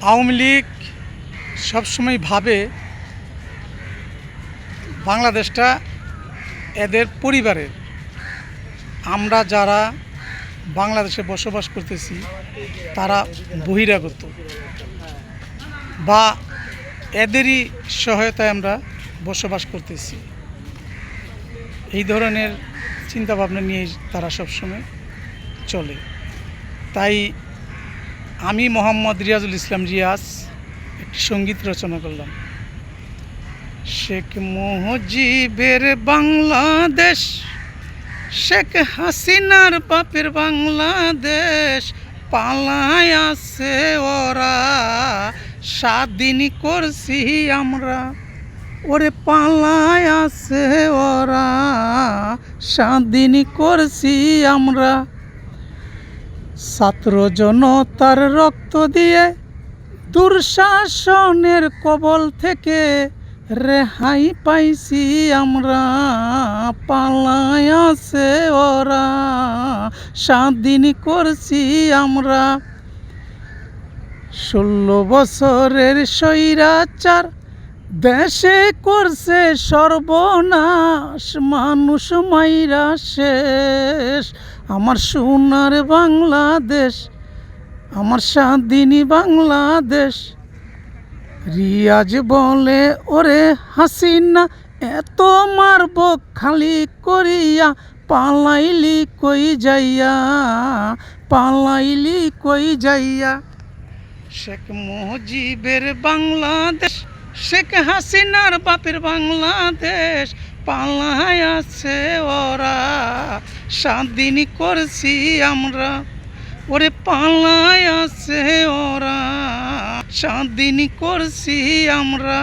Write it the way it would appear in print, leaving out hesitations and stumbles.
আওয়ামী লীগ সবসময় ভাবে বাংলাদেশটা এদের পরিবারের। আমরা যারা বাংলাদেশে বসবাস করতেছি তারা বহিরাগত বা এদেরই সহায়তায় আমরা বসবাস করতেছি। এই ধরনের চিন্তাভাবনা নিয়ে তারা সবসময় চলে। তাই আমি মোহাম্মদ রিয়াজুল ইসলাম রিয়াজ একটি সঙ্গীত রচনা করলাম। শেখ মুজিবের বাংলাদেশ, শেখ হাসিনার বাপের বাংলাদেশ, পালায় আছে ওরা, স্বাধীন করছি আমরা। ওরে পালায় আছে ওরা, স্বাধীন করছি আমরা। ছাত্র জনতার রক্ত দিয়ে দুঃশাসনের কবল থেকে রেহাই পাইছি আমরা। পালায় আছে ওরা, স্বাধীন করছি আমরা। 16 বছরের স্বৈরাচার দেশে করছে সর্বনাশ, মানুষ মাইরা শেষ। আমার সোনার বাংলাদেশ, আমার স্বাধীন বাংলাদেশ। রিয়াজ বলে ওরে হাসিনা, এত মারব খালি করিয়া, পালাইলি কই যাইয়া, পালাইলি কই যাইয়া। শেখ মুজিবের বাংলাদেশ, শেখ হাসিনার বাপের বাংলাদেশ, পালায় আছে ওরা, স্বাধীন করছি আমরা। ওরে পালায় আছে ওরা, স্বাধীন করছি আমরা।